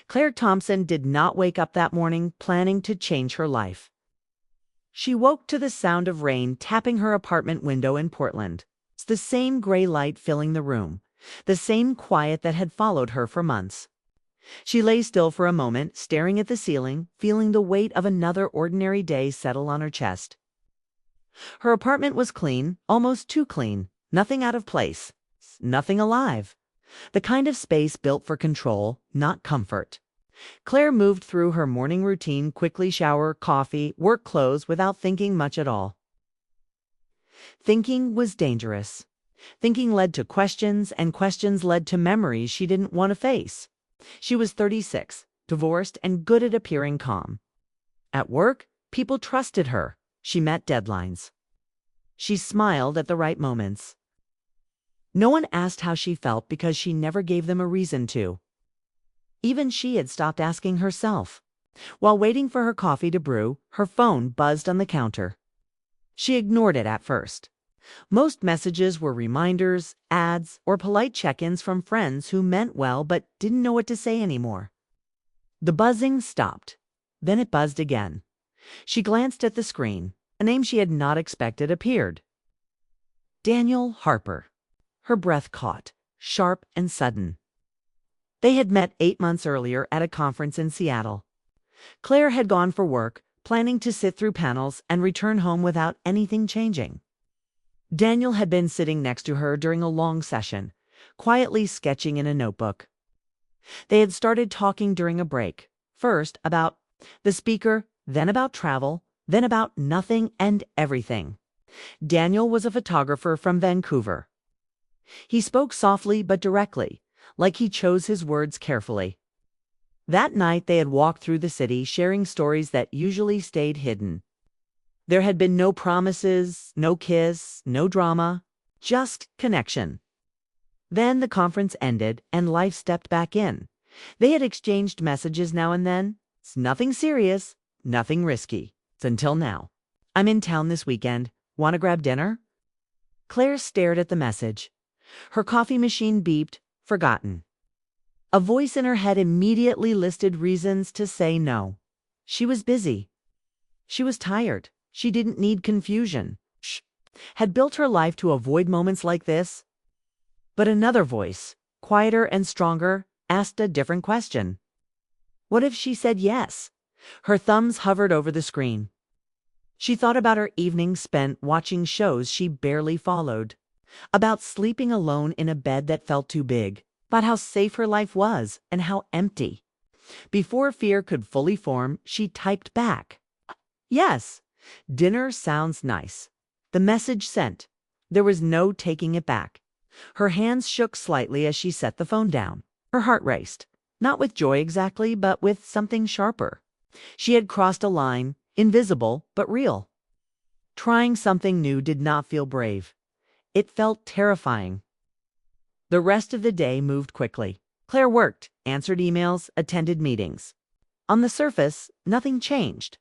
Claire Thompson did not wake up that morning planning to change her life. She woke to the sound of rain tapping her apartment window in Portland. It's the same gray light filling the room, the same quiet that had followed her for months. She lay still for a moment, staring at the ceiling, feeling the weight of another ordinary day settle on her chest. Her apartment was clean, almost too clean, nothing out of place, nothing alive. The kind of space built for control, not comfort. Claire moved through her morning routine, quickly shower, coffee, work clothes without thinking much at all. Thinking was dangerous. Thinking led to questions, and questions led to memories she didn't want to face. She was 36, divorced, and good at appearing calm. At work, people trusted her. She met deadlines. She smiled at the right moments. No one asked how she felt because she never gave them a reason to. Even she had stopped asking herself. While waiting for her coffee to brew, her phone buzzed on the counter. She ignored it at first. Most messages were reminders, ads, or polite check-ins from friends who meant well but didn't know what to say anymore. The buzzing stopped. Then it buzzed again. She glanced at the screen. A name she had not expected appeared. Daniel Harper. Her breath caught, sharp and sudden. They had met 8 months earlier at a conference in Seattle. Claire had gone for work, planning to sit through panels and return home without anything changing. Daniel had been sitting next to her during a long session, quietly sketching in a notebook. They had started talking during a break, first about the speaker, then about travel, then about nothing and everything. Daniel was a photographer from Vancouver. He spoke softly but directly, like he chose his words carefully. That night they had walked through the city, sharing stories that usually stayed hidden. There had been no promises, no kiss, no drama, just connection. Then the conference ended and life stepped back in. They had exchanged messages now and then. It's nothing serious, nothing risky. It's until now. I'm in town this weekend. Want to grab dinner? Claire stared at the message. Her coffee machine beeped, forgotten. A voice in her head immediately listed reasons to say no. She was busy. She was tired. She didn't need confusion. She had built her life to avoid moments like this. But another voice, quieter and stronger, asked a different question. What if she said yes? Her thumbs hovered over the screen. She thought about her evenings spent watching shows she barely followed, about sleeping alone in a bed that felt too big, about how safe her life was and how empty. Before fear could fully form, she typed back. Yes, dinner sounds nice. The message sent. There was no taking it back. Her hands shook slightly as she set the phone down. Her heart raced, not with joy exactly, but with something sharper. She had crossed a line, invisible but real. Trying something new did not feel brave. It felt terrifying. The rest of the day moved quickly. Claire worked, answered emails, attended meetings. On the surface, nothing changed.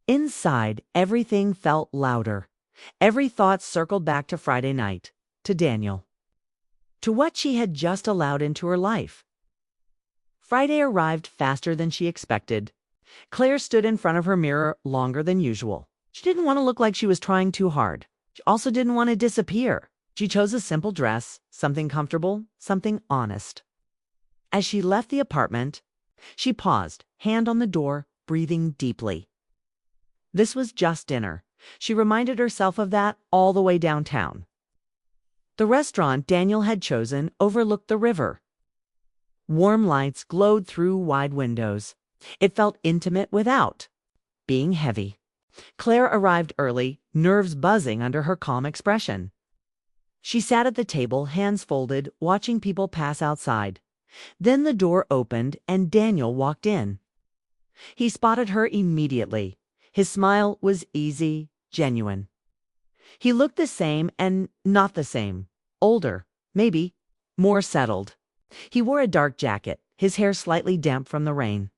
Inside, everything felt louder. Every thought circled back to Friday night, to Daniel, to what she had just allowed into her life. Friday arrived faster than she expected. Claire stood in front of her mirror longer than usual. She didn't want to look like she was trying too hard. She also didn't want to disappear. She chose a simple dress, something comfortable, something honest. As she left the apartment, she paused, hand on the door, breathing deeply. This was just dinner. She reminded herself of that all the way downtown. The restaurant Daniel had chosen overlooked the river. Warm lights glowed through wide windows. It felt intimate without being heavy. Claire arrived early, nerves buzzing under her calm expression. She sat at the table, hands folded, watching people pass outside. Then the door opened and Daniel walked in. He spotted her immediately. His smile was easy, genuine. He looked the same and not the same. Older, maybe, more settled. He wore a dark jacket, his hair slightly damp from the rain.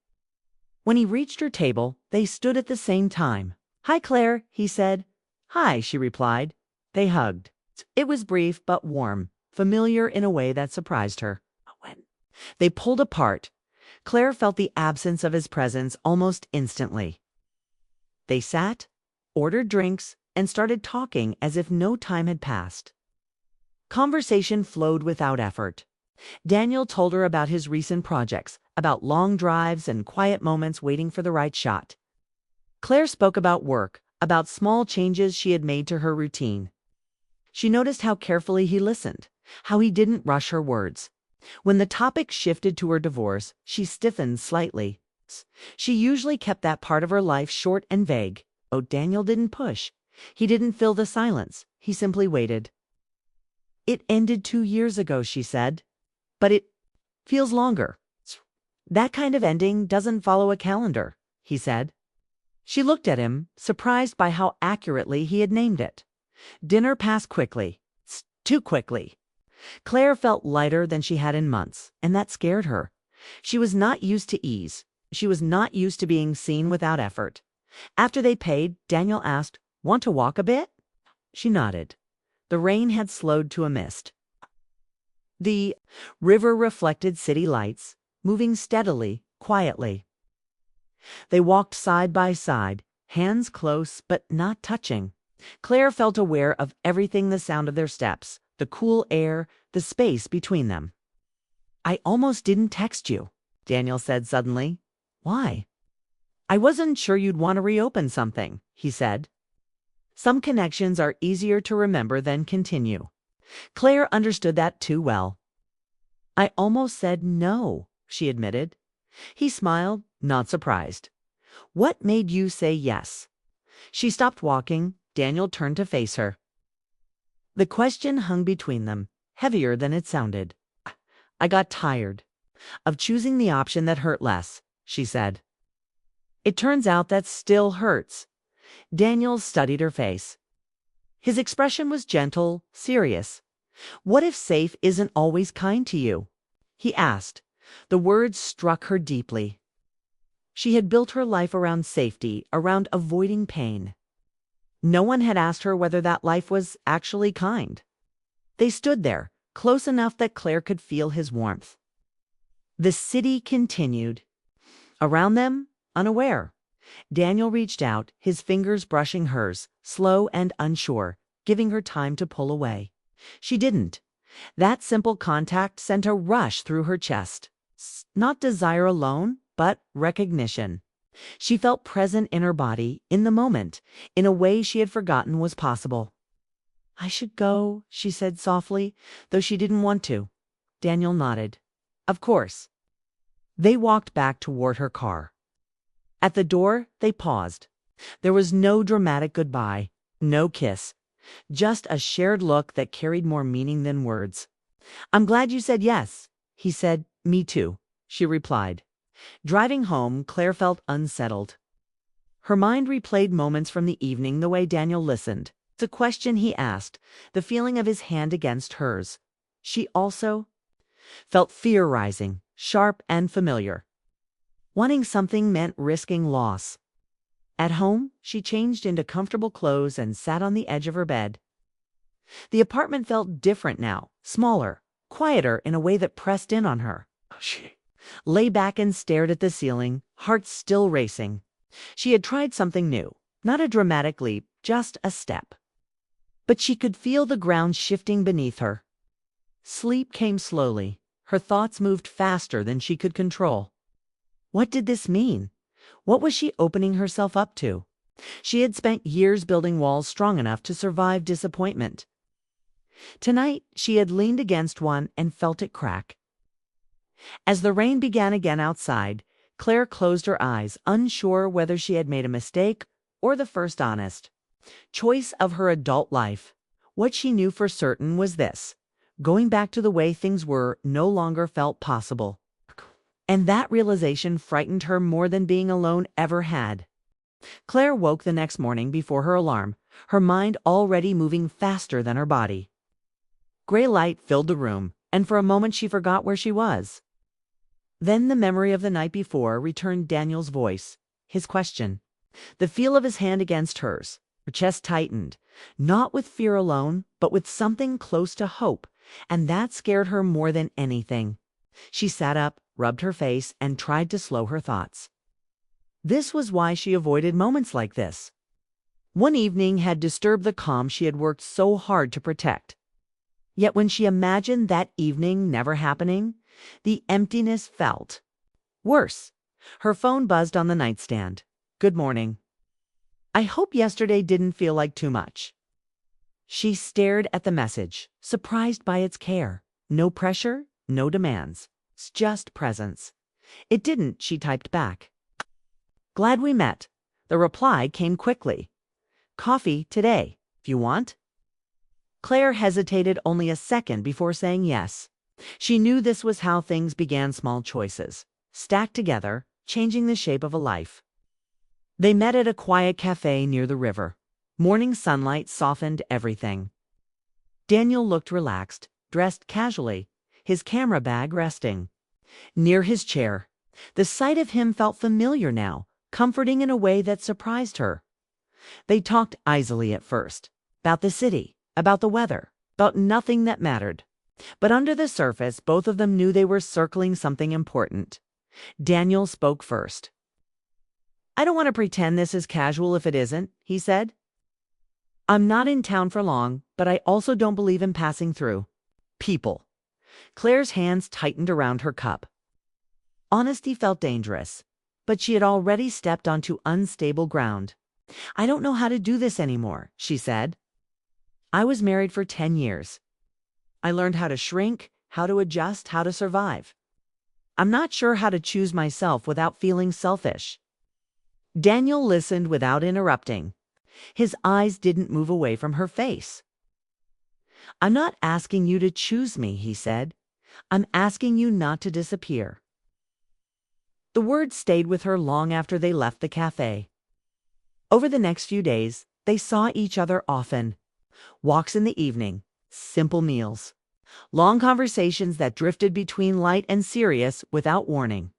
When he reached her table, they stood at the same time. "Hi, Claire," he said. "Hi," she replied. They hugged. It was brief but warm, familiar in a way that surprised her. When they pulled apart, Claire felt the absence of his presence almost instantly. They sat, ordered drinks, and started talking as if no time had passed. Conversation flowed without effort. Daniel told her about his recent projects, about long drives and quiet moments waiting for the right shot. Claire spoke about work, about small changes she had made to her routine. She noticed how carefully he listened, how he didn't rush her words. When the topic shifted to her divorce, she stiffened slightly. She usually kept that part of her life short and vague. Oh, Daniel didn't push. He didn't fill the silence. He simply waited. "It ended 2 years ago," she said. "But it feels longer." "That kind of ending doesn't follow a calendar," he said. She looked at him, surprised by how accurately he had named it. Dinner passed quickly. Too quickly. Claire felt lighter than she had in months, and that scared her. She was not used to ease. She was not used to being seen without effort. After they paid, Daniel asked, "Want to walk a bit?" She nodded. The rain had slowed to a mist. The river reflected city lights, moving steadily, quietly. They walked side by side, hands close but not touching. Claire felt aware of everything: the sound of their steps, the cool air, the space between them. "I almost didn't text you," Daniel said suddenly. "Why?" "I wasn't sure you'd want to reopen something," he said. Some connections are easier to remember than continue. Claire understood that too well. "I almost said no," she admitted. He smiled, not surprised. "What made you say yes?" She stopped walking. Daniel turned to face her. The question hung between them, heavier than it sounded. "I got tired of choosing the option that hurt less," she said. "It turns out that still hurts." Daniel studied her face. His expression was gentle, serious. "What if safe isn't always kind to you?" he asked. The words struck her deeply. She had built her life around safety, around avoiding pain. No one had asked her whether that life was actually kind. They stood there, close enough that Claire could feel his warmth. The city continued. Around them, unaware. Daniel reached out, his fingers brushing hers, slow and unsure, giving her time to pull away. She didn't. That simple contact sent a rush through her chest. Not desire alone, but recognition. She felt present in her body, in the moment, in a way she had forgotten was possible. "I should go," she said softly, though she didn't want to. Daniel nodded. "Of course." They walked back toward her car. At the door, they paused. There was no dramatic goodbye, no kiss, just a shared look that carried more meaning than words. "I'm glad you said yes," he said. "Me too," she replied. Driving home, Claire felt unsettled. Her mind replayed moments from the evening, the way Daniel listened, the question he asked, the feeling of his hand against hers. She also felt fear rising, sharp and familiar. Wanting something meant risking loss. At home, she changed into comfortable clothes and sat on the edge of her bed. The apartment felt different now, smaller, quieter in a way that pressed in on her. She lay back and stared at the ceiling, heart still racing. She had tried something new, not a dramatic leap, just a step. But she could feel the ground shifting beneath her. Sleep came slowly. Her thoughts moved faster than she could control. What did this mean? What was she opening herself up to? She had spent years building walls strong enough to survive disappointment. Tonight, she had leaned against one and felt it crack. As the rain began again outside, Claire closed her eyes, unsure whether she had made a mistake or the first honest choice of her adult life. What she knew for certain was this: going back to the way things were no longer felt possible. And that realization frightened her more than being alone ever had. Claire woke the next morning before her alarm, her mind already moving faster than her body. Gray light filled the room, and for a moment she forgot where she was. Then the memory of the night before returned: Daniel's voice, his question, the feel of his hand against hers. Her chest tightened, not with fear alone, but with something close to hope, and that scared her more than anything. She sat up, rubbed her face, and tried to slow her thoughts. This was why she avoided moments like this. One evening had disturbed the calm she had worked so hard to protect. Yet when she imagined that evening never happening, the emptiness felt. Worse, her phone buzzed on the nightstand. "Good morning. I hope yesterday didn't feel like too much." She stared at the message, surprised by its care. No pressure, no demands. Just presence. "It didn't," she typed back. "Glad we met." The reply came quickly. "Coffee today, if you want." Claire hesitated only a second before saying yes. She knew this was how things began, small choices, stacked together, changing the shape of a life. They met at a quiet cafe near the river. Morning sunlight softened everything. Daniel looked relaxed, dressed casually, his camera bag resting near his chair. The sight of him felt familiar now, comforting in a way that surprised her. They talked easily at first, about the city, about the weather, about nothing that mattered. But under the surface, both of them knew they were circling something important. Daniel spoke first. "I don't want to pretend this is casual if it isn't," he said. "I'm not in town for long, but I also don't believe in passing through people." Claire's hands tightened around her cup. Honesty felt dangerous, but she had already stepped onto unstable ground. "I don't know how to do this anymore," she said. "I was married for 10 years. I learned how to shrink, how to adjust, how to survive. I'm not sure how to choose myself without feeling selfish." Daniel listened without interrupting. His eyes didn't move away from her face. "I'm not asking you to choose me," he said. "I'm asking you not to disappear." The words stayed with her long after they left the cafe. Over the next few days, they saw each other often. Walks in the evening, simple meals, long conversations that drifted between light and serious without warning.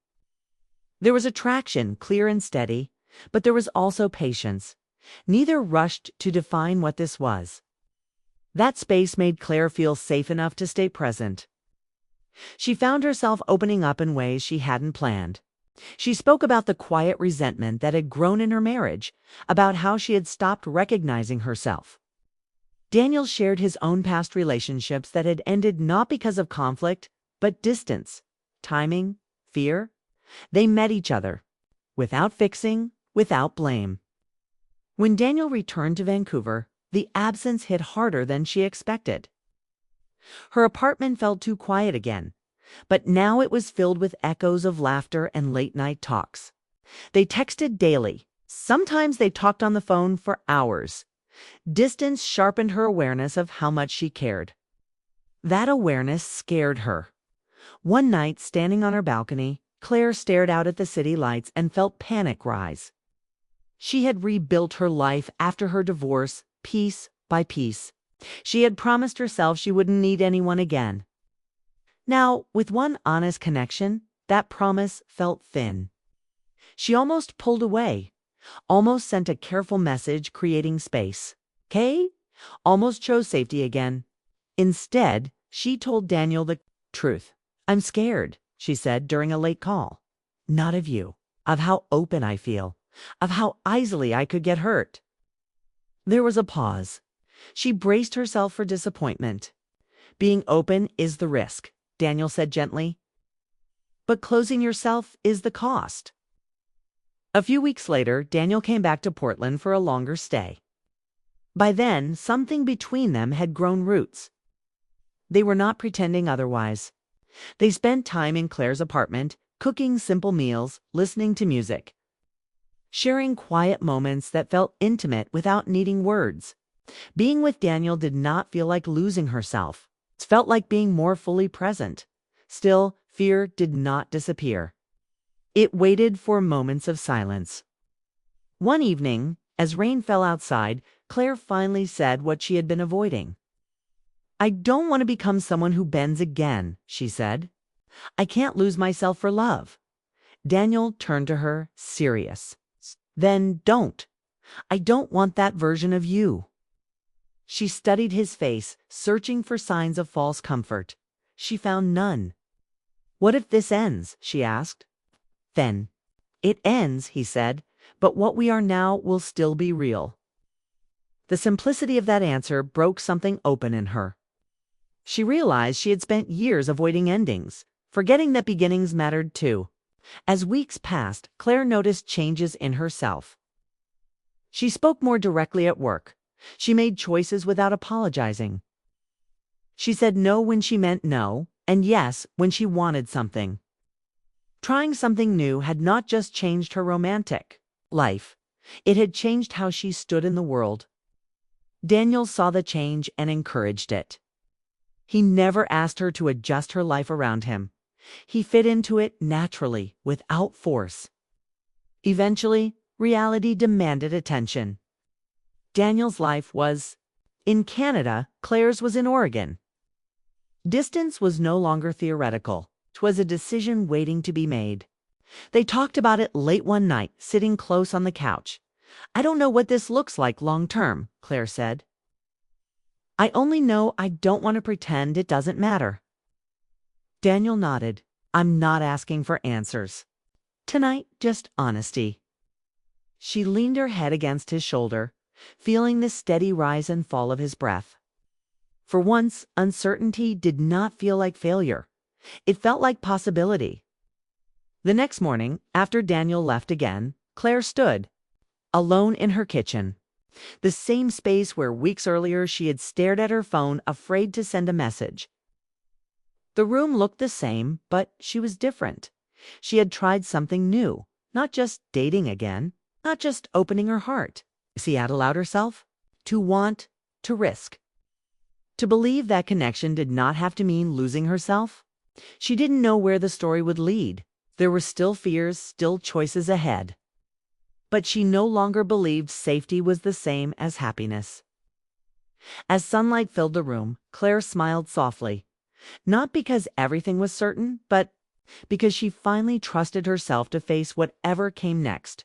There was attraction, clear and steady, but there was also patience. Neither rushed to define what this was. That space made Claire feel safe enough to stay present. She found herself opening up in ways she hadn't planned. She spoke about the quiet resentment that had grown in her marriage, about how she had stopped recognizing herself. Daniel shared his own past relationships that had ended not because of conflict, but distance, timing, fear. They met each other, without fixing, without blame. When Daniel returned to Vancouver, the absence hit harder than she expected. Her apartment felt too quiet again, but now it was filled with echoes of laughter and late-night talks. They texted daily. Sometimes they talked on the phone for hours. Distance sharpened her awareness of how much she cared. That awareness scared her. One night, standing on her balcony, Claire stared out at the city lights and felt panic rise. She had rebuilt her life after her divorce, piece by piece. She had promised herself she wouldn't need anyone again. Now, with one honest connection, that promise felt thin. She almost pulled away, almost sent a careful message creating space. "Okay?" Almost chose safety again. Instead, she told Daniel the truth. "I'm scared," she said during a late call. "Not of you, of how open I feel, of how easily I could get hurt." There was a pause. She braced herself for disappointment. "Being open is the risk," Daniel said gently. "But closing yourself is the cost." A few weeks later, Daniel came back to Portland for a longer stay. By then, something between them had grown roots. They were not pretending otherwise. They spent time in Claire's apartment, cooking simple meals, listening to music, sharing quiet moments that felt intimate without needing words. Being with Daniel did not feel like losing herself. It felt like being more fully present. Still, fear did not disappear. It waited for moments of silence. One evening, as rain fell outside, Claire finally said what she had been avoiding. "I don't want to become someone who bends again," she said. "I can't lose myself for love." Daniel turned to her, serious. "Then don't. I don't want that version of you." She studied his face, searching for signs of false comfort. She found none. "What if this ends?" she asked. "Then it ends," he said, "but what we are now will still be real." The simplicity of that answer broke something open in her. She realized she had spent years avoiding endings, forgetting that beginnings mattered too. As weeks passed, Claire noticed changes in herself. She spoke more directly at work. She made choices without apologizing. She said no when she meant no, and yes when she wanted something. Trying something new had not just changed her romantic life, it had changed how she stood in the world. Daniel saw the change and encouraged it. He never asked her to adjust her life around him. He fit into it naturally, without force. Eventually, reality demanded attention. Daniel's life was in Canada, Claire's was in Oregon. Distance was no longer theoretical. 'Twas a decision waiting to be made. They talked about it late one night, sitting close on the couch. "I don't know what this looks like long term," Claire said. "I only know I don't want to pretend it doesn't matter." Daniel nodded. "I'm not asking for answers. Tonight, just honesty." She leaned her head against his shoulder, feeling the steady rise and fall of his breath. For once, uncertainty did not feel like failure. It felt like possibility. The next morning, after Daniel left again, Claire stood, alone in her kitchen. The same space where weeks earlier she had stared at her phone, afraid to send a message. The room looked the same, but she was different. She had tried something new, not just dating again, not just opening her heart. See, had allowed herself to want, to risk, to believe that connection did not have to mean losing herself. She didn't know where the story would lead. There were still fears, still choices ahead. But she no longer believed safety was the same as happiness. As sunlight filled the room, Claire smiled softly. Not because everything was certain, but because she finally trusted herself to face whatever came next.